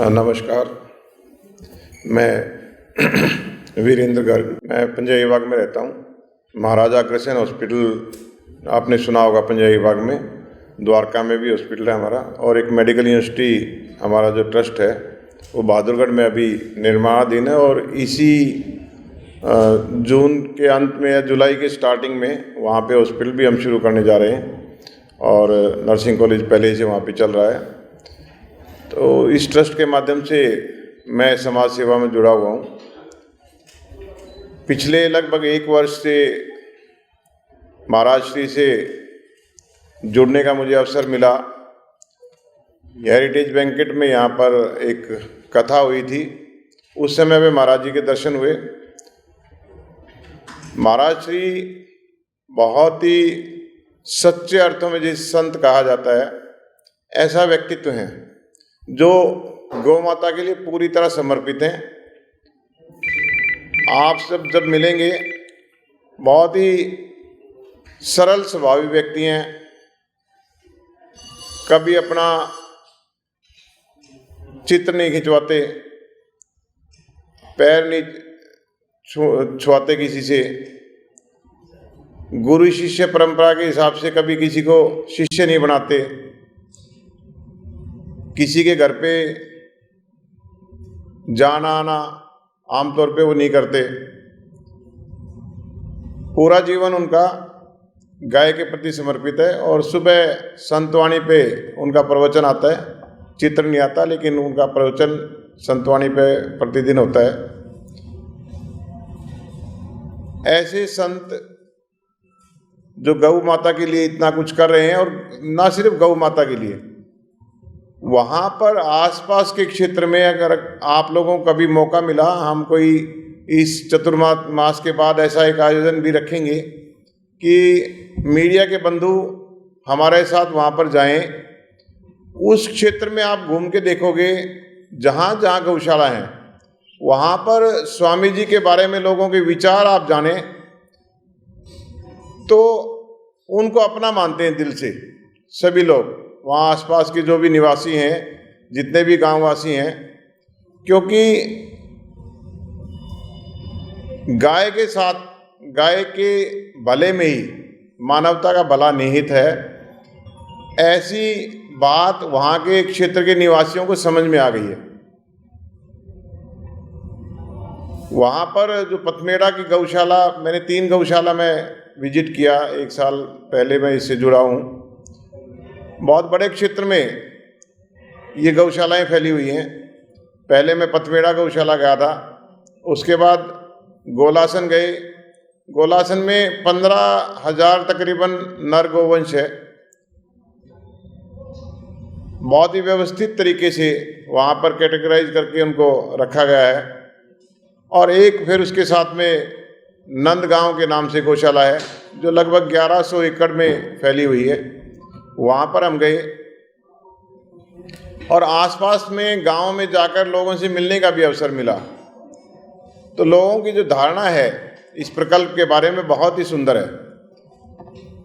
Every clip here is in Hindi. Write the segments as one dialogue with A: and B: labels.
A: नमस्कार। मैं वीरेंद्र गर्ग, मैं पंजाबी बाग में रहता हूँ। महाराजा अग्रसेन हॉस्पिटल आपने सुना होगा, पंजाबी बाग में, द्वारका में भी हॉस्पिटल है हमारा। और एक मेडिकल यूनिवर्सिटी हमारा जो ट्रस्ट है वो बहादुरगढ़ में अभी निर्माणाधीन है। और इसी जून के अंत में या जुलाई के स्टार्टिंग में वहाँ पे हॉस्पिटल भी हम शुरू करने जा रहे हैं। और नर्सिंग कॉलेज पहले से वहाँ पे चल रहा है। तो इस ट्रस्ट के माध्यम से मैं समाज सेवा में जुड़ा हुआ हूँ। पिछले लगभग 1 वर्ष से महाराज श्री से जुड़ने का मुझे अवसर मिला। हेरिटेज बैंकेट में यहाँ पर एक कथा हुई थी, उस समय में महाराज जी के दर्शन हुए। महाराज श्री बहुत ही सच्चे अर्थों में जिस संत कहा जाता है, ऐसा व्यक्तित्व है जो गौ माता के लिए पूरी तरह समर्पित हैं। आप सब जब मिलेंगे, बहुत ही सरल स्वभावी व्यक्ति हैं। कभी अपना चित्र नहीं खिंचवाते, पैर नहीं छुआते किसी से। गुरु शिष्य परंपरा के हिसाब से कभी किसी को शिष्य नहीं बनाते। किसी के घर पे जाना आना आमतौर पे वो नहीं करते। पूरा जीवन उनका गाय के प्रति समर्पित है। और सुबह संतवाणी पे उनका प्रवचन आता है, चित्र नहीं आता, लेकिन उनका प्रवचन संतवाणी पे प्रतिदिन होता है। ऐसे संत जो गौ माता के लिए इतना कुछ कर रहे हैं, और ना सिर्फ गौ माता के लिए, वहाँ पर आसपास के क्षेत्र में अगर आप लोगों को कभी मौका मिला, हम कोई इस चतुर्मास के बाद ऐसा एक आयोजन भी रखेंगे कि मीडिया के बंधु हमारे साथ वहाँ पर जाएं। उस क्षेत्र में आप घूम के देखोगे, जहाँ जहाँ गौशाला हैं, वहाँ पर स्वामी जी के बारे में लोगों के विचार आप जानें तो उनको अपना मानते हैं दिल से सभी लोग, वहाँ आसपास के जो भी निवासी हैं, जितने भी गांववासी हैं। क्योंकि गाय के साथ, गाय के भले में ही मानवता का भला निहित है। ऐसी बात वहाँ के क्षेत्र के निवासियों को समझ में आ गई है। वहाँ पर जो पथमेड़ा की गौशाला, मैंने 3 गौशाला में विजिट किया। 1 साल पहले मैं इससे जुड़ा हूँ। बहुत बड़े क्षेत्र में ये गौशालाएं फैली हुई हैं। पहले मैं पथमेड़ा गौशाला गया था, उसके बाद गोलासन गए। गोलासन में 15,000 तकरीबन नर गोवंश है। बहुत ही व्यवस्थित तरीके से वहाँ पर कैटेगराइज करके उनको रखा गया है। और एक फिर उसके साथ में नंदगांव के नाम से गौशाला है, जो लगभग 1100 एकड़ में फैली हुई है। वहाँ पर हम गए और आसपास में गांव में जाकर लोगों से मिलने का भी अवसर मिला। तो लोगों की जो धारणा है इस प्रकल्प के बारे में बहुत ही सुंदर है।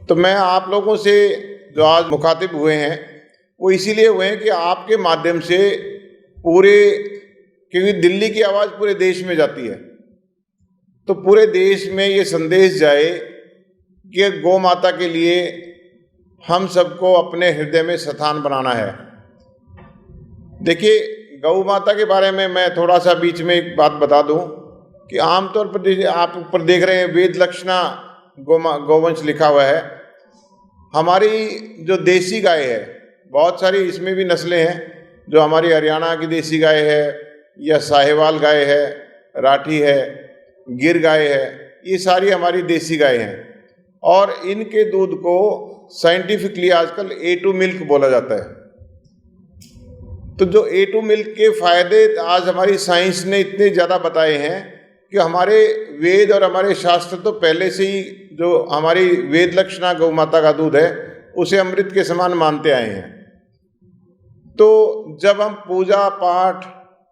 A: तो मैं आप लोगों से जो आज मुखातिब हुए हैं, वो इसीलिए हुए हैं कि आपके माध्यम से पूरे, क्योंकि दिल्ली की आवाज़ पूरे देश में जाती है, तो पूरे देश में ये संदेश जाए कि गौ माता के लिए हम सबको अपने हृदय में स्थान बनाना है। देखिए, गौ माता के बारे में मैं थोड़ा सा बीच में एक बात बता दूं कि आमतौर पर आप ऊपर देख रहे हैं वेद लक्षणा गौवंश लिखा हुआ है। हमारी जो देसी गाय है, बहुत सारी इसमें भी नस्लें हैं, जो हमारी हरियाणा की देसी गाय है, या साहिवाल गाय है, राठी है, गिर गाय है, ये सारी हमारी देसी गाय हैं। और इनके दूध को साइंटिफिकली आजकल A2 मिल्क बोला जाता है। तो जो A2 मिल्क के फायदे आज हमारी साइंस ने इतने ज़्यादा बताए हैं कि हमारे वेद और हमारे शास्त्र तो पहले से ही जो हमारी वेद लक्षणा गौ माता का दूध है उसे अमृत के समान मानते आए हैं। तो जब हम पूजा पाठ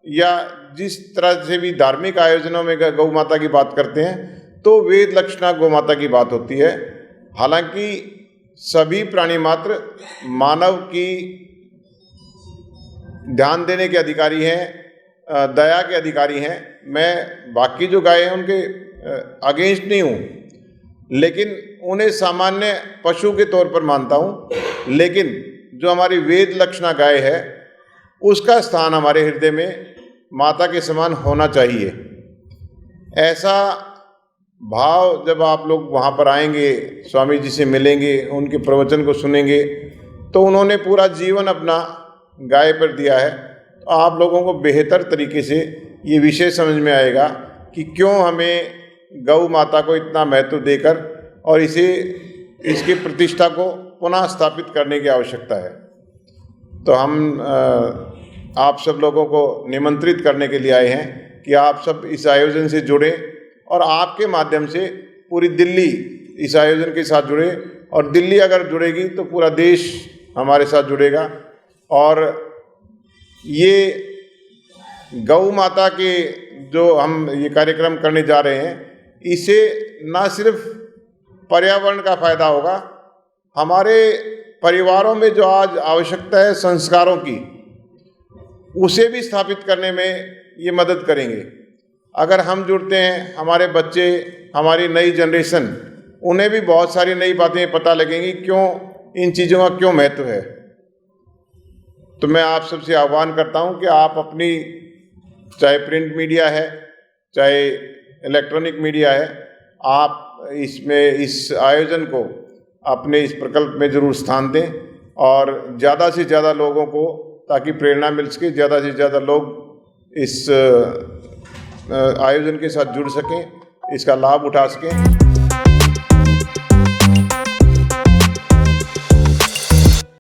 A: या जिस तरह से भी धार्मिक आयोजनों में गौ माता की बात करते हैं, तो वेद लक्षणा गौ माता की बात होती है। हालांकि सभी प्राणी मात्र मानव की ध्यान देने के अधिकारी हैं, दया के अधिकारी हैं। मैं बाकी जो गाय हैं उनके अगेंस्ट नहीं हूँ, लेकिन उन्हें सामान्य पशु के तौर पर मानता हूँ। लेकिन जो हमारी वेद लक्षणा गाय है उसका स्थान हमारे हृदय में माता के समान होना चाहिए। ऐसा भाव जब आप लोग वहाँ पर आएंगे, स्वामी जी से मिलेंगे, उनके प्रवचन को सुनेंगे, तो उन्होंने पूरा जीवन अपना गाय पर दिया है। तो आप लोगों को बेहतर तरीके से ये विषय समझ में आएगा कि क्यों हमें गौ माता को इतना महत्व देकर और इसकी प्रतिष्ठा को पुनः स्थापित करने की आवश्यकता है। तो हम आप सब लोगों को निमंत्रित करने के लिए आए हैं कि आप सब इस आयोजन से जुड़ें और आपके माध्यम से पूरी दिल्ली इस आयोजन के साथ जुड़े, और दिल्ली अगर जुड़ेगी तो पूरा देश हमारे साथ जुड़ेगा। और ये गौ माता के जो हम ये कार्यक्रम करने जा रहे हैं, इसे ना सिर्फ पर्यावरण का फायदा होगा, हमारे परिवारों में जो आज आवश्यकता है संस्कारों की, उसे भी स्थापित करने में ये मदद करेंगे। अगर हम जुड़ते हैं, हमारे बच्चे, हमारी नई जनरेशन, उन्हें भी बहुत सारी नई बातें पता लगेंगी, क्यों इन चीज़ों का क्यों महत्व है। तो मैं आप सबसे आह्वान करता हूं कि आप अपनी, चाहे प्रिंट मीडिया है चाहे इलेक्ट्रॉनिक मीडिया है, आप इस आयोजन को अपने इस प्रकल्प में ज़रूर स्थान दें और ज़्यादा से ज़्यादा लोगों को, ताकि प्रेरणा मिल सके, ज़्यादा से ज़्यादा लोग इस आयोजन के साथ जुड़ सकें, इसका लाभ उठा सकें।